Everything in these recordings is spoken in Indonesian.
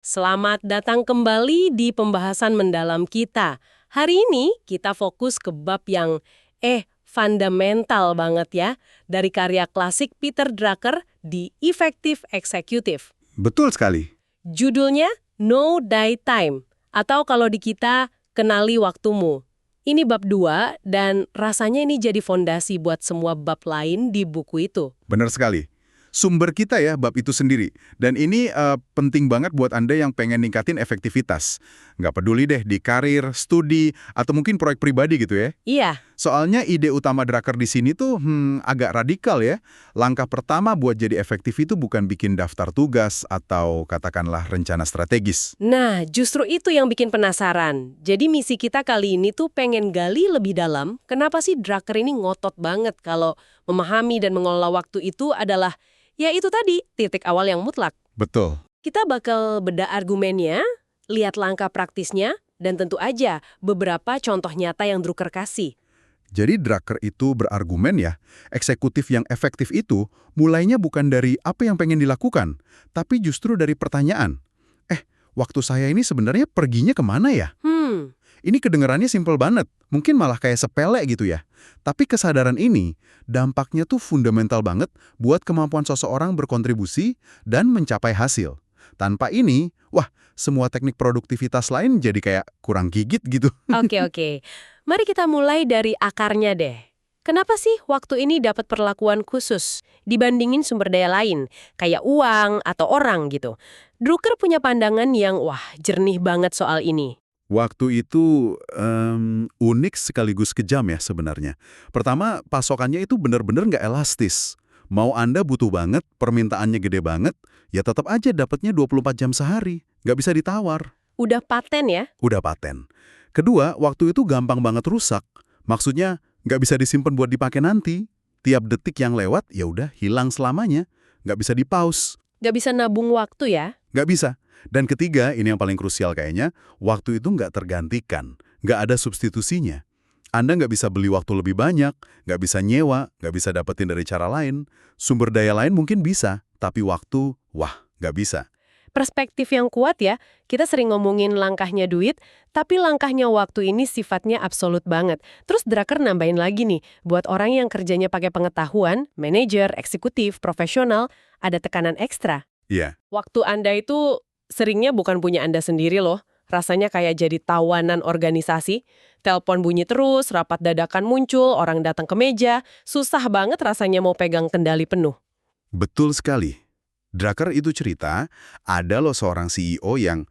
Selamat datang kembali di pembahasan mendalam kita. Hari ini kita fokus ke bab yang fundamental banget ya, dari karya klasik Peter Drucker di Effective Executive. Betul sekali. Judulnya No Die Time, atau kalau di kita, Kenali Waktumu. Ini bab 2 dan rasanya ini jadi fondasi buat semua bab lain di buku itu. Benar sekali. Sumber kita ya, bab itu sendiri. Dan ini penting banget buat Anda yang pengen ningkatin efektivitas. Nggak peduli deh di karir, studi, atau mungkin proyek pribadi gitu ya. Iya. Soalnya ide utama Drucker di sini tuh agak radikal ya. Langkah pertama buat jadi efektif itu bukan bikin daftar tugas atau katakanlah rencana strategis. Nah, justru itu yang bikin penasaran. Jadi misi kita kali ini tuh pengen gali lebih dalam, kenapa sih Drucker ini ngotot banget kalau memahami dan mengelola waktu itu adalah, ya itu tadi, titik awal yang mutlak. Betul. Kita bakal bedah argumennya, lihat langkah praktisnya, dan tentu aja beberapa contoh nyata yang Drucker kasih. Jadi Drucker itu berargumen ya, eksekutif yang efektif itu mulainya bukan dari apa yang pengen dilakukan, tapi justru dari pertanyaan. Waktu saya ini sebenarnya perginya kemana ya? Ini kedengarannya simpel banget, mungkin malah kayak sepele gitu ya. Tapi kesadaran ini, dampaknya tuh fundamental banget buat kemampuan seseorang berkontribusi dan mencapai hasil. Tanpa ini, semua teknik produktivitas lain jadi kayak kurang gigit gitu. Oke. Mari kita mulai dari akarnya deh. Kenapa sih waktu ini dapat perlakuan khusus dibandingin sumber daya lain, kayak uang atau orang gitu? Drucker punya pandangan yang, jernih banget soal ini. Waktu itu unik sekaligus kejam ya sebenarnya. Pertama, pasokannya itu benar-benar nggak elastis. Mau Anda butuh banget, permintaannya gede banget, ya tetap aja dapatnya 24 jam sehari. Nggak bisa ditawar. Udah paten ya? Udah paten. Kedua, waktu itu gampang banget rusak. Maksudnya, nggak bisa disimpan buat dipakai nanti. Tiap detik yang lewat, ya udah hilang selamanya. Nggak bisa di-pause. Nggak bisa nabung waktu ya? Nggak bisa. Dan ketiga, ini yang paling krusial kayaknya, waktu itu nggak tergantikan. Nggak ada substitusinya. Anda nggak bisa beli waktu lebih banyak, nggak bisa nyewa, nggak bisa dapetin dari cara lain. Sumber daya lain mungkin bisa, tapi waktu, nggak bisa. Perspektif yang kuat ya, kita sering ngomongin langkahnya duit, tapi langkahnya waktu ini sifatnya absolut banget. Terus Drucker nambahin lagi nih, buat orang yang kerjanya pakai pengetahuan, manajer, eksekutif, profesional, ada tekanan ekstra. Iya. Waktu Anda itu seringnya bukan punya Anda sendiri loh. Rasanya kayak jadi tawanan organisasi. Telepon bunyi terus, rapat dadakan muncul, orang datang ke meja. Susah banget rasanya mau pegang kendali penuh. Betul sekali. Drucker itu cerita, ada loh seorang CEO yang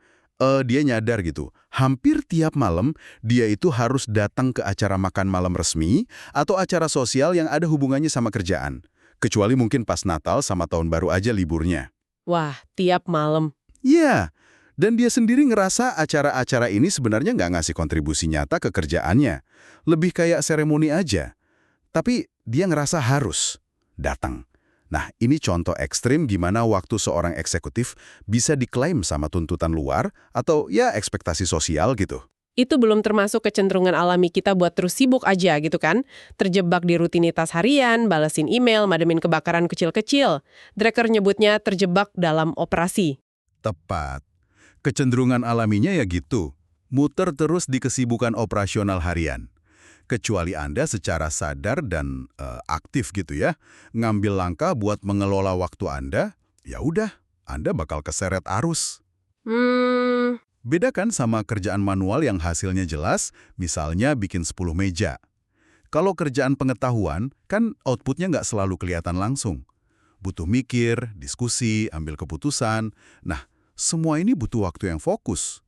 dia nyadar gitu, hampir tiap malam dia itu harus datang ke acara makan malam resmi atau acara sosial yang ada hubungannya sama kerjaan. Kecuali mungkin pas Natal sama Tahun Baru aja liburnya. Wah, tiap malam. Iya, dan dia sendiri ngerasa acara-acara ini sebenarnya nggak ngasih kontribusi nyata ke kerjaannya. Lebih kayak seremoni aja. Tapi dia ngerasa harus datang. Nah, ini contoh ekstrim gimana waktu seorang eksekutif bisa diklaim sama tuntutan luar atau ya ekspektasi sosial gitu. Itu belum termasuk kecenderungan alami kita buat terus sibuk aja gitu kan. Terjebak di rutinitas harian, balesin email, mademin kebakaran kecil-kecil. Drucker nyebutnya terjebak dalam operasi. Tepat. Kecenderungan alaminya ya gitu. Muter terus di kesibukan operasional harian. Kecuali Anda secara sadar dan aktif gitu ya, ngambil langkah buat mengelola waktu Anda, ya udah, Anda bakal keseret arus. Beda kan sama kerjaan manual yang hasilnya jelas, misalnya bikin 10 meja. Kalau kerjaan pengetahuan, kan outputnya nggak selalu kelihatan langsung. Butuh mikir, diskusi, ambil keputusan. Nah, semua ini butuh waktu yang fokus.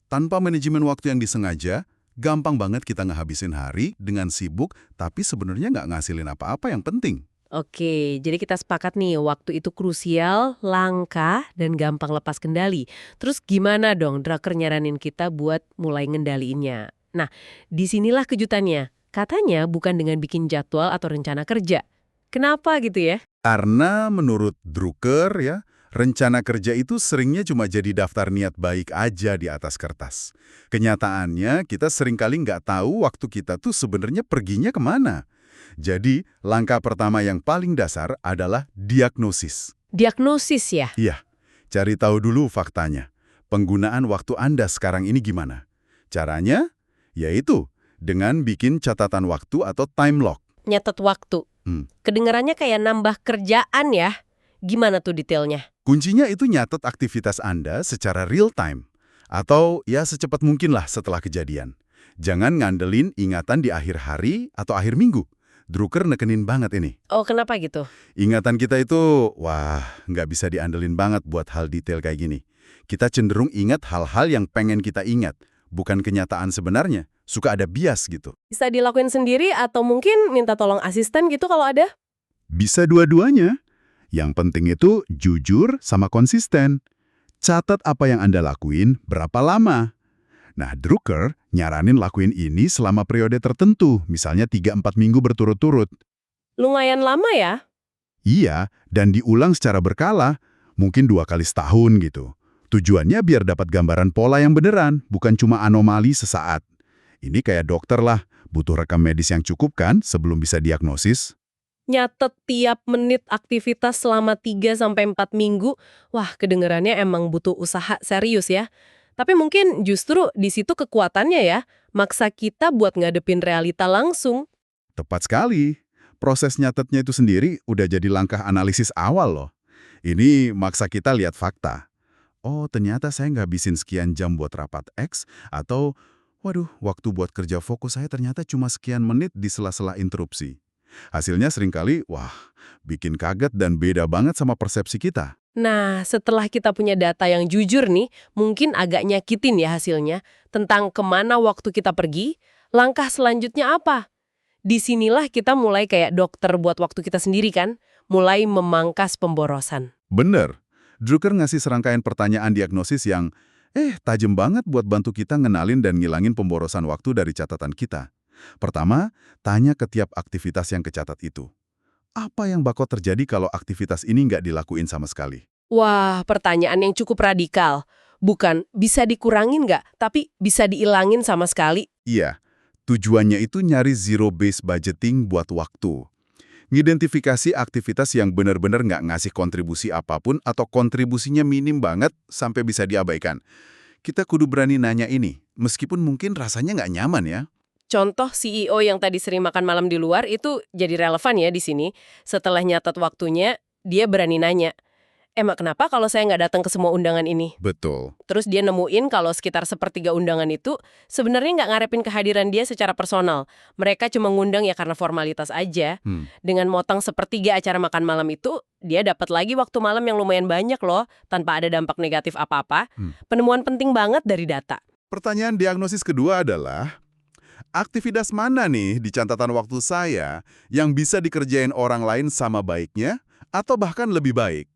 Tanpa manajemen waktu yang disengaja, gampang banget kita ngehabisin hari dengan sibuk, tapi sebenarnya nggak ngasilin apa-apa yang penting. Oke, jadi kita sepakat nih, waktu itu krusial, langka, dan gampang lepas kendali. Terus gimana dong Drucker nyaranin kita buat mulai ngendaliinnya? Nah, disinilah kejutannya. Katanya bukan dengan bikin jadwal atau rencana kerja. Kenapa gitu ya? Karena menurut Drucker ya, rencana kerja itu seringnya cuma jadi daftar niat baik aja di atas kertas. Kenyataannya kita seringkali nggak tahu waktu kita tuh sebenarnya perginya kemana. Jadi, langkah pertama yang paling dasar adalah diagnosis. Diagnosis ya? Iya, cari tahu dulu faktanya. Penggunaan waktu Anda sekarang ini gimana? Caranya? Yaitu dengan bikin catatan waktu atau time log. Nyatet waktu. Hmm. Kedengarannya kayak nambah kerjaan ya. Gimana tuh detailnya? Kuncinya itu nyatet aktivitas Anda secara real time. Atau ya secepat mungkin lah setelah kejadian. Jangan ngandelin ingatan di akhir hari atau akhir minggu. Drucker nekenin banget ini. Oh, kenapa gitu? Ingatan kita itu, wah, nggak bisa diandelin banget buat hal detail kayak gini. Kita cenderung ingat hal-hal yang pengen kita ingat, bukan kenyataan sebenarnya. Suka ada bias gitu. Bisa dilakuin sendiri atau mungkin minta tolong asisten gitu kalau ada? Bisa dua-duanya. Yang penting itu jujur sama konsisten. Catat apa yang Anda lakuin, berapa lama. Nah, Drucker nyaranin lakuin ini selama periode tertentu, misalnya 3-4 minggu berturut-turut. Lumayan lama ya? Iya, dan diulang secara berkala, mungkin 2 kali setahun gitu. Tujuannya biar dapat gambaran pola yang beneran, bukan cuma anomali sesaat. Ini kayak dokter lah, butuh rekam medis yang cukup kan sebelum bisa diagnosis? Nyatet tiap menit aktivitas selama 3-4 minggu, wah kedengerannya emang butuh usaha serius ya. Tapi mungkin justru di situ kekuatannya ya, maksa kita buat ngadepin realita langsung. Tepat sekali. Proses nyatetnya itu sendiri udah jadi langkah analisis awal loh. Ini maksa kita lihat fakta. Oh, ternyata saya nggak habisin sekian jam buat rapat X, atau, waduh, waktu buat kerja fokus saya ternyata cuma sekian menit di sela-sela interupsi. Hasilnya seringkali, wah, bikin kaget dan beda banget sama persepsi kita. Nah, setelah kita punya data yang jujur nih, mungkin agak nyakitin ya hasilnya, tentang kemana waktu kita pergi, langkah selanjutnya apa? Disinilah kita mulai kayak dokter buat waktu kita sendiri kan, mulai memangkas pemborosan. Bener. Drucker ngasih serangkaian pertanyaan diagnosis yang, tajam banget buat bantu kita ngenalin dan ngilangin pemborosan waktu dari catatan kita. Pertama, tanya ke tiap aktivitas yang kecatat itu. Apa yang bakal terjadi kalau aktivitas ini nggak dilakuin sama sekali? Wah, pertanyaan yang cukup radikal. Bukan bisa dikurangin nggak, tapi bisa diilangin sama sekali. Iya, tujuannya itu nyari zero-based budgeting buat waktu. Ngidentifikasi aktivitas yang benar-benar nggak ngasih kontribusi apapun atau kontribusinya minim banget sampai bisa diabaikan. Kita kudu berani nanya ini, meskipun mungkin rasanya nggak nyaman ya. Contoh CEO yang tadi sering makan malam di luar itu jadi relevan ya di sini. Setelah nyatet waktunya, dia berani nanya, Mak, kenapa kalau saya nggak datang ke semua undangan ini? Betul. Terus dia nemuin kalau sekitar sepertiga undangan itu sebenarnya nggak ngarepin kehadiran dia secara personal. Mereka cuma ngundang ya karena formalitas aja. Dengan motong sepertiga acara makan malam itu, dia dapat lagi waktu malam yang lumayan banyak loh, tanpa ada dampak negatif apa-apa. Penemuan penting banget dari data. Pertanyaan diagnosis kedua adalah, aktivitas mana nih di catatan waktu saya yang bisa dikerjain orang lain sama baiknya atau bahkan lebih baik?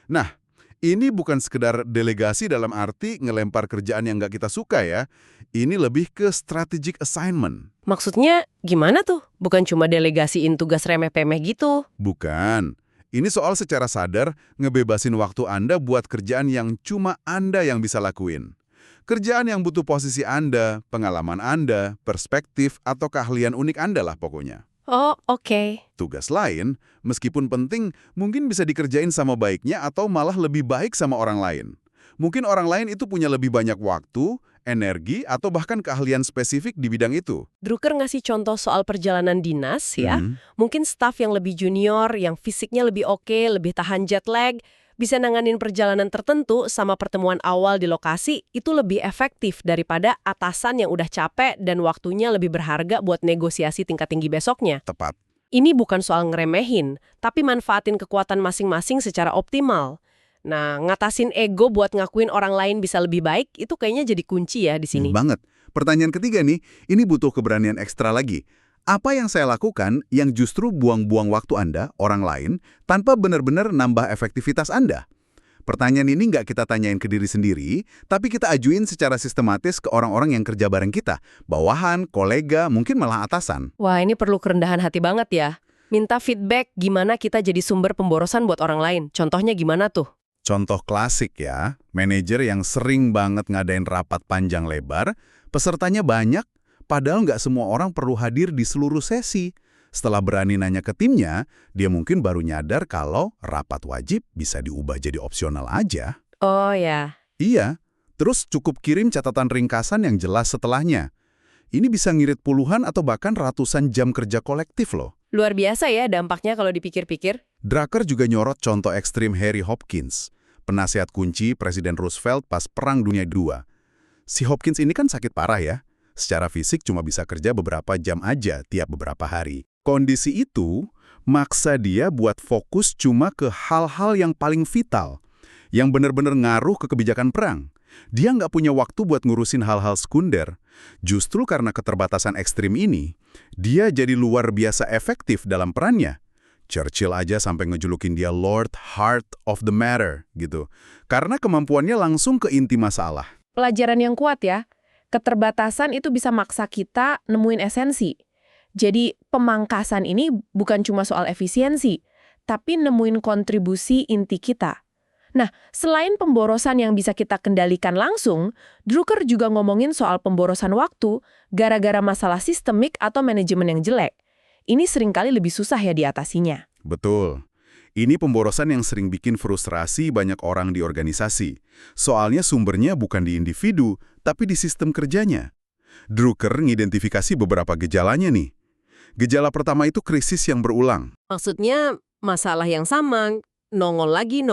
Nah, ini bukan sekedar delegasi dalam arti ngelempar kerjaan yang nggak kita suka ya. Ini lebih ke strategic assignment. Maksudnya gimana tuh? Bukan cuma delegasiin tugas remeh-pemeh gitu. Bukan. Ini soal secara sadar ngebebasin waktu Anda buat kerjaan yang cuma Anda yang bisa lakuin. Kerjaan yang butuh posisi Anda, pengalaman Anda, perspektif, atau keahlian unik Anda lah pokoknya. Oh, oke. Tugas lain, meskipun penting, mungkin bisa dikerjain sama baiknya atau malah lebih baik sama orang lain. Mungkin orang lain itu punya lebih banyak waktu, energi, atau bahkan keahlian spesifik di bidang itu. Drucker ngasih contoh soal perjalanan dinas ya. Mungkin staf yang lebih junior, yang fisiknya lebih oke, lebih tahan jet lag, bisa nanganin perjalanan tertentu sama pertemuan awal di lokasi itu lebih efektif daripada atasan yang udah capek dan waktunya lebih berharga buat negosiasi tingkat tinggi besoknya. Tepat. Ini bukan soal ngeremehin, tapi manfaatin kekuatan masing-masing secara optimal. Nah, ngatasin ego buat ngakuin orang lain bisa lebih baik, itu kayaknya jadi kunci ya di sini. Banget. Pertanyaan ketiga nih, ini butuh keberanian ekstra lagi. Apa yang saya lakukan yang justru buang-buang waktu Anda, orang lain, tanpa benar-benar nambah efektivitas Anda? Pertanyaan ini nggak kita tanyain ke diri sendiri, tapi kita ajuin secara sistematis ke orang-orang yang kerja bareng kita. Bawahan, kolega, mungkin malah atasan. Wah, ini perlu kerendahan hati banget ya. Minta feedback gimana kita jadi sumber pemborosan buat orang lain. Contohnya gimana tuh? Contoh klasik ya, manajer yang sering banget ngadain rapat panjang lebar, pesertanya banyak, padahal nggak semua orang perlu hadir di seluruh sesi. Setelah berani nanya ke timnya, dia mungkin baru nyadar kalau rapat wajib bisa diubah jadi opsional aja. Oh ya. Iya, Terus cukup kirim catatan ringkasan yang jelas setelahnya. Ini bisa ngirit puluhan atau bahkan ratusan jam kerja kolektif loh. Luar biasa ya dampaknya kalau dipikir-pikir. Drucker juga nyorot contoh ekstrim Harry Hopkins, penasihat kunci Presiden Roosevelt pas Perang Dunia II. Si Hopkins ini kan sakit parah ya. Secara fisik cuma bisa kerja beberapa jam aja tiap beberapa hari. Kondisi itu maksa dia buat fokus cuma ke hal-hal yang paling vital, yang benar-benar ngaruh ke kebijakan perang. Dia nggak punya waktu buat ngurusin hal-hal sekunder. Justru karena keterbatasan ekstrim ini, dia jadi luar biasa efektif dalam perannya. Churchill aja sampai ngejulukin dia Lord Heart of the Matter, gitu. Karena kemampuannya langsung ke inti masalah. Pelajaran yang kuat ya. Keterbatasan itu bisa maksa kita nemuin esensi. Jadi pemangkasan ini bukan cuma soal efisiensi, tapi nemuin kontribusi inti kita. Nah, selain pemborosan yang bisa kita kendalikan langsung, Drucker juga ngomongin soal pemborosan waktu gara-gara masalah sistemik atau manajemen yang jelek. Ini seringkali lebih susah ya diatasinya. Betul. Ini pemborosan yang sering bikin frustrasi banyak orang di organisasi. Soalnya sumbernya bukan di individu, tapi di sistem kerjanya. Drucker ngidentifikasi beberapa gejalanya nih. Gejala pertama itu krisis yang berulang. Maksudnya masalah yang sama, nongol lagi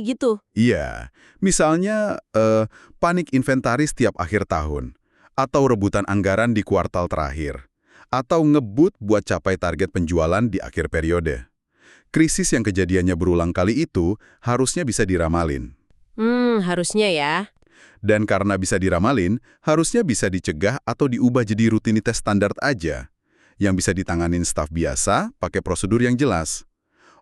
gitu. Iya, misalnya panik inventaris tiap akhir tahun, atau rebutan anggaran di kuartal terakhir, atau ngebut buat capai target penjualan di akhir periode. Krisis yang kejadiannya berulang kali itu harusnya bisa diramalin. Harusnya ya. Dan karena bisa diramalin, harusnya bisa dicegah atau diubah jadi rutinitas standar aja, yang bisa ditanganin staf biasa pakai prosedur yang jelas.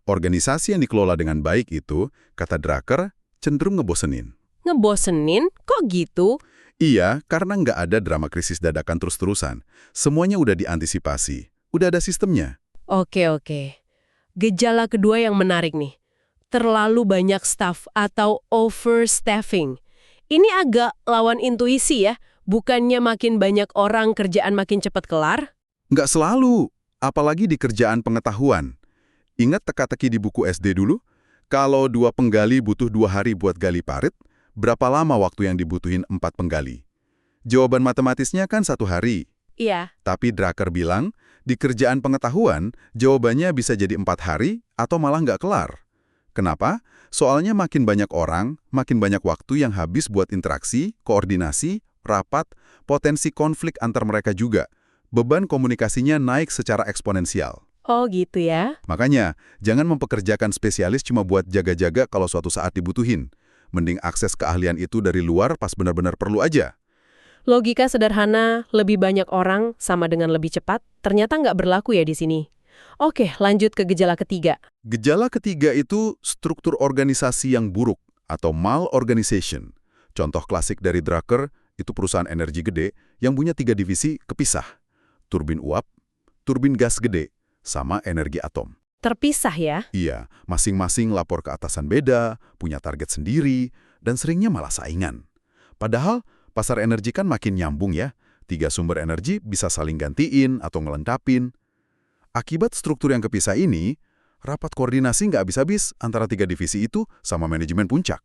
Organisasi yang dikelola dengan baik itu, kata Drucker, cenderung ngebosenin. Ngebosenin? Kok gitu? Iya, karena nggak ada drama krisis dadakan terus-terusan. Semuanya udah diantisipasi. Udah ada sistemnya. Oke. Gejala kedua yang menarik nih. Terlalu banyak staf atau overstaffing. Ini agak lawan intuisi ya. Bukannya makin banyak orang kerjaan makin cepat kelar? Nggak selalu, apalagi di kerjaan pengetahuan. Ingat teka-teki di buku SD dulu? Kalau 2 penggali butuh 2 hari buat gali parit, berapa lama waktu yang dibutuhin 4 penggali? Jawaban matematisnya kan 1 hari. Iya. Tapi Drucker bilang, di kerjaan pengetahuan, jawabannya bisa jadi 4 hari atau malah nggak kelar. Kenapa? Soalnya makin banyak orang, makin banyak waktu yang habis buat interaksi, koordinasi, rapat, potensi konflik antar mereka juga. Beban komunikasinya naik secara eksponensial. Oh gitu ya. Makanya, jangan mempekerjakan spesialis cuma buat jaga-jaga kalau suatu saat dibutuhin. Mending akses keahlian itu dari luar pas benar-benar perlu aja. Logika sederhana, lebih banyak orang sama dengan lebih cepat, ternyata nggak berlaku ya di sini. Oke, lanjut ke gejala ketiga. Gejala ketiga itu struktur organisasi yang buruk atau malorganization. Contoh klasik dari Drucker itu perusahaan energi gede yang punya 3 divisi kepisah. Turbin uap, turbin gas gede, sama energi atom. Terpisah ya? Iya, masing-masing lapor ke atasan beda, punya target sendiri, dan seringnya malah saingan. Padahal, pasar energi kan makin nyambung ya. 3 sumber energi bisa saling gantiin atau ngelengkapin. Akibat struktur yang kepisah ini, rapat koordinasi nggak habis-habis antara 3 divisi itu sama manajemen puncak.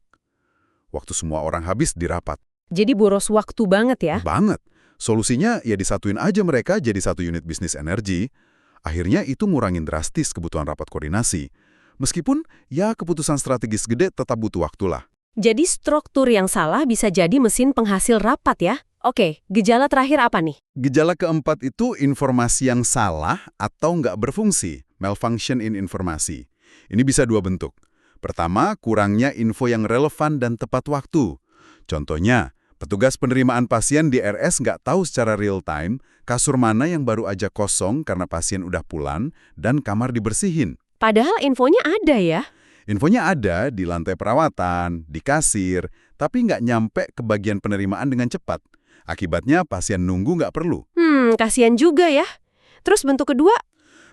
Waktu semua orang habis di rapat. Jadi boros waktu banget ya? Banget. Solusinya ya disatuin aja mereka jadi 1 unit bisnis energi. Akhirnya itu ngurangin drastis kebutuhan rapat koordinasi. Meskipun ya keputusan strategis gede tetap butuh waktu lah. Jadi struktur yang salah bisa jadi mesin penghasil rapat ya? Oke, gejala terakhir apa nih? Gejala keempat itu informasi yang salah atau nggak berfungsi, malfunction in informasi. Ini bisa 2 bentuk. Pertama, kurangnya info yang relevan dan tepat waktu. Contohnya, petugas penerimaan pasien di RS nggak tahu secara real time kasur mana yang baru aja kosong karena pasien udah pulang dan kamar dibersihin. Padahal infonya ada ya? Infonya ada di lantai perawatan, di kasir, tapi nggak nyampe ke bagian penerimaan dengan cepat. Akibatnya pasien nunggu nggak perlu. Kasihan juga ya. Terus bentuk kedua?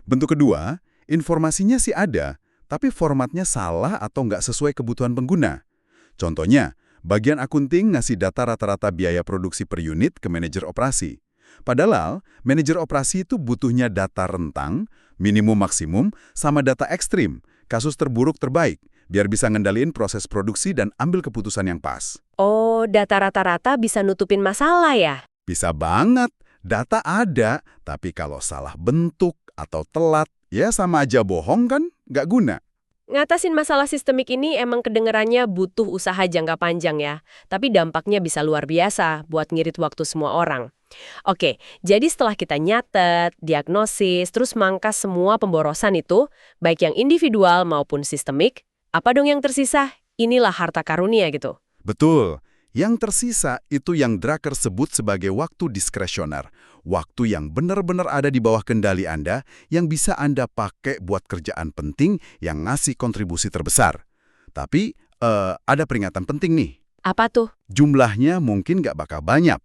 Bentuk kedua, informasinya sih ada, tapi formatnya salah atau nggak sesuai kebutuhan pengguna. Contohnya, bagian akunting ngasih data rata-rata biaya produksi per unit ke manajer operasi. Padahal, manajer operasi itu butuhnya data rentang, minimum maksimum, sama data ekstrim, kasus terburuk terbaik, biar bisa ngendaliin proses produksi dan ambil keputusan yang pas. Oh, data rata-rata bisa nutupin masalah ya? Bisa banget, data ada, tapi kalau salah bentuk atau telat, ya sama aja bohong kan, nggak guna. Ngatasin masalah sistemik ini emang kedengerannya butuh usaha jangka panjang ya, tapi dampaknya bisa luar biasa buat ngirit waktu semua orang. Oke, jadi setelah kita nyatet, diagnosis, terus mangkas semua pemborosan itu, baik yang individual maupun sistemik, apa dong yang tersisa? Inilah harta karunia gitu. Betul. Yang tersisa itu yang Drucker sebut sebagai waktu diskresioner. Waktu yang benar-benar ada di bawah kendali Anda, yang bisa Anda pakai buat kerjaan penting yang ngasih kontribusi terbesar. Tapi, ada peringatan penting nih. Apa tuh? Jumlahnya mungkin nggak bakal banyak.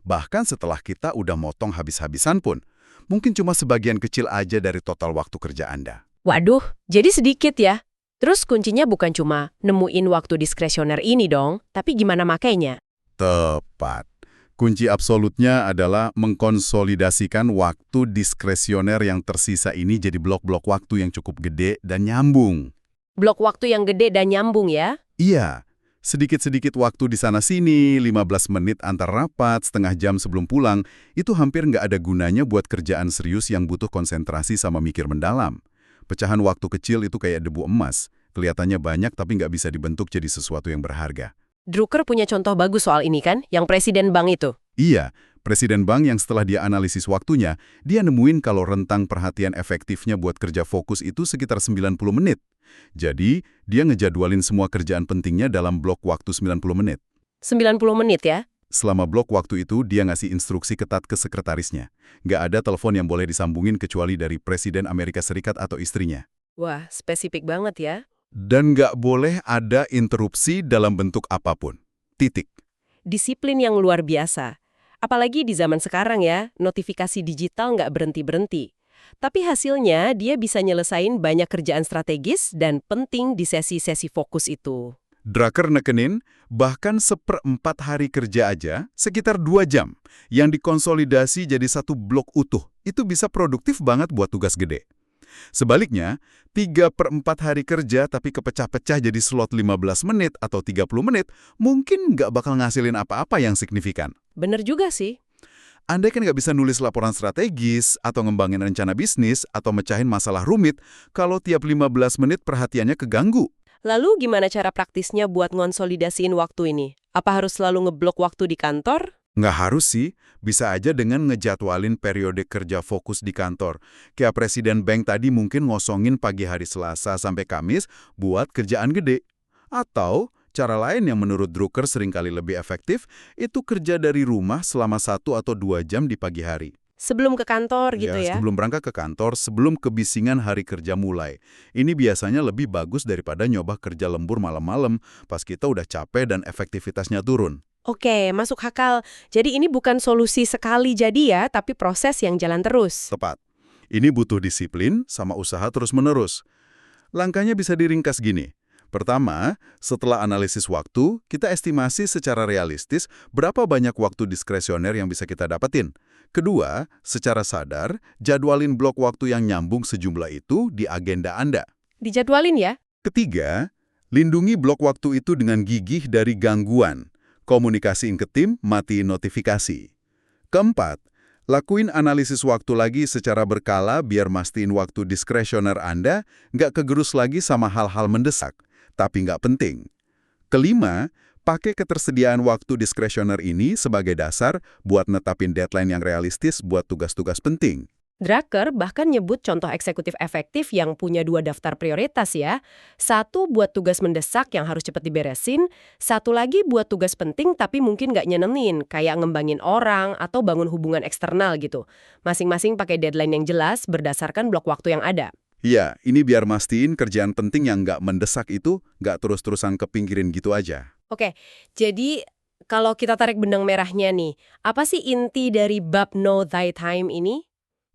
Bahkan setelah kita udah motong habis-habisan pun, mungkin cuma sebagian kecil aja dari total waktu kerja Anda. Waduh, jadi sedikit ya. Terus kuncinya bukan cuma nemuin waktu diskresioner ini dong, tapi gimana makainya? Tepat. Kunci absolutnya adalah mengkonsolidasikan waktu diskresioner yang tersisa ini jadi blok-blok waktu yang cukup gede dan nyambung. Blok waktu yang gede dan nyambung ya? Iya, sedikit-sedikit waktu di sana-sini, 15 menit antar rapat, setengah jam sebelum pulang, itu hampir nggak ada gunanya buat kerjaan serius yang butuh konsentrasi sama mikir mendalam. Pecahan waktu kecil itu kayak debu emas, kelihatannya banyak tapi nggak bisa dibentuk jadi sesuatu yang berharga. Drucker punya contoh bagus soal ini kan, yang presiden bank itu. Iya, Presiden bank yang setelah dia analisis waktunya, dia nemuin kalau rentang perhatian efektifnya buat kerja fokus itu sekitar 90 menit. Jadi, dia ngejadwalin semua kerjaan pentingnya dalam blok waktu 90 menit. 90 menit ya? Selama blok waktu itu, dia ngasih instruksi ketat ke sekretarisnya. Nggak ada telepon yang boleh disambungin kecuali dari Presiden Amerika Serikat atau istrinya. Wah, spesifik banget ya. Dan nggak boleh ada interupsi dalam bentuk apapun. Titik. Disiplin yang luar biasa. Apalagi di zaman sekarang ya, notifikasi digital nggak berhenti-berhenti. Tapi hasilnya dia bisa nyelesain banyak kerjaan strategis dan penting di sesi-sesi fokus itu. Drucker nekenin, bahkan 1/4 hari kerja aja, sekitar 2 jam, yang dikonsolidasi jadi satu blok utuh, itu bisa produktif banget buat tugas gede. Sebaliknya, 3/4 hari kerja tapi kepecah-pecah jadi slot 15 menit atau 30 menit, mungkin nggak bakal ngasilin apa-apa yang signifikan. Bener juga sih. Andai kan nggak bisa nulis laporan strategis, atau ngembangin rencana bisnis, atau mecahin masalah rumit, kalau tiap 15 menit perhatiannya keganggu. Lalu gimana cara praktisnya buat ngonsolidasiin waktu ini? Apa harus selalu ngeblok waktu di kantor? Nggak harus sih, bisa aja dengan ngejadwalin periode kerja fokus di kantor. Kayak Presiden Bank tadi mungkin ngosongin pagi hari Selasa sampai Kamis buat kerjaan gede. Atau, cara lain yang menurut Drucker seringkali lebih efektif, itu kerja dari rumah selama 1 atau 2 jam di pagi hari. Sebelum ke kantor gitu ya? Sebelum berangkat ke kantor, sebelum kebisingan hari kerja mulai. Ini biasanya lebih bagus daripada nyoba kerja lembur malam-malam pas kita udah capek dan efektivitasnya turun. Oke, masuk akal. Jadi ini bukan solusi sekali jadi ya, tapi proses yang jalan terus. Tepat. Ini butuh disiplin sama usaha terus-menerus. Langkahnya bisa diringkas gini. Pertama, setelah analisis waktu, kita estimasi secara realistis berapa banyak waktu diskresioner yang bisa kita dapetin. Kedua, secara sadar, jadwalin blok waktu yang nyambung sejumlah itu di agenda Anda. Dijadwalin ya? Ketiga, lindungi blok waktu itu dengan gigih dari gangguan. Komunikasiin ke tim, matiin notifikasi. Keempat, lakuin analisis waktu lagi secara berkala biar mastiin waktu diskresioner Anda nggak kegerus lagi sama hal-hal mendesak, tapi nggak penting. Kelima, pakai ketersediaan waktu diskresioner ini sebagai dasar buat netapin deadline yang realistis buat tugas-tugas penting. Drucker bahkan nyebut contoh eksekutif efektif yang punya 2 daftar prioritas ya. Satu buat tugas mendesak yang harus cepat diberesin, satu lagi buat tugas penting tapi mungkin nggak nyenemin, kayak ngembangin orang atau bangun hubungan eksternal gitu. Masing-masing pakai deadline yang jelas berdasarkan blok waktu yang ada. Iya, ini biar mastiin kerjaan penting yang nggak mendesak itu nggak terus-terusan kepinggirin gitu aja. Oke, jadi kalau kita tarik benang merahnya nih, apa sih inti dari bab Know Thy Time ini?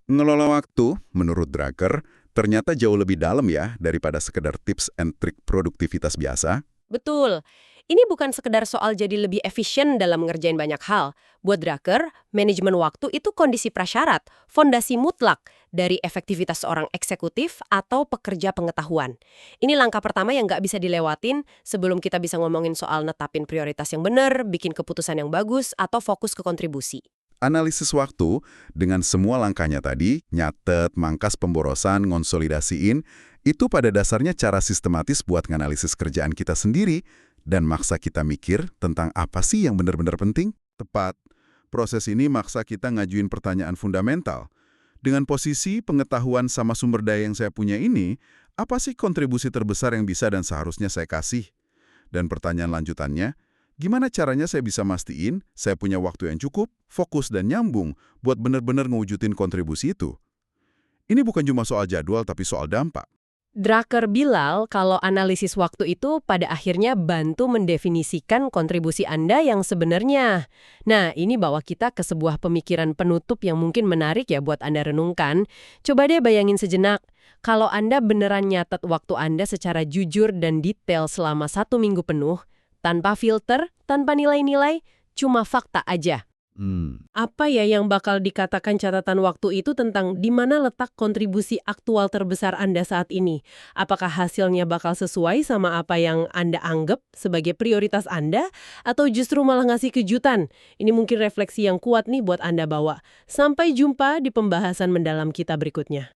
Ngelola waktu, menurut Drucker, ternyata jauh lebih dalam ya daripada sekedar tips and trik produktivitas biasa. Betul. Ini bukan sekedar soal jadi lebih efisien dalam ngerjain banyak hal. Buat Drucker, manajemen waktu itu kondisi prasyarat, fondasi mutlak, dari efektivitas seorang eksekutif atau pekerja pengetahuan. Ini langkah pertama yang nggak bisa dilewatin sebelum kita bisa ngomongin soal netapin prioritas yang benar, bikin keputusan yang bagus, atau fokus ke kontribusi. Analisis waktu dengan semua langkahnya tadi, nyatet, mangkas pemborosan, ngonsolidasiin, itu pada dasarnya cara sistematis buat nganalisis kerjaan kita sendiri dan maksa kita mikir tentang apa sih yang benar-benar penting. Tepat, proses ini maksa kita ngajuin pertanyaan fundamental. Dengan posisi, pengetahuan sama sumber daya yang saya punya ini, apa sih kontribusi terbesar yang bisa dan seharusnya saya kasih? Dan pertanyaan lanjutannya, gimana caranya saya bisa mastiin saya punya waktu yang cukup, fokus dan nyambung buat benar-benar ngewujudin kontribusi itu? Ini bukan cuma soal jadwal tapi soal dampak. Drucker bilang kalau analisis waktu itu pada akhirnya bantu mendefinisikan kontribusi Anda yang sebenarnya. Nah, ini bawa kita ke sebuah pemikiran penutup yang mungkin menarik ya buat Anda renungkan. Coba deh bayangin sejenak, kalau Anda beneran nyatet waktu Anda secara jujur dan detail selama 1 minggu penuh, tanpa filter, tanpa nilai-nilai, cuma fakta aja. Apa ya yang bakal dikatakan catatan waktu itu tentang di mana letak kontribusi aktual terbesar Anda saat ini? Apakah hasilnya bakal sesuai sama apa yang Anda anggap sebagai prioritas Anda? Atau justru malah ngasih kejutan? Ini mungkin refleksi yang kuat nih buat Anda bawa. Sampai jumpa di pembahasan mendalam kita berikutnya.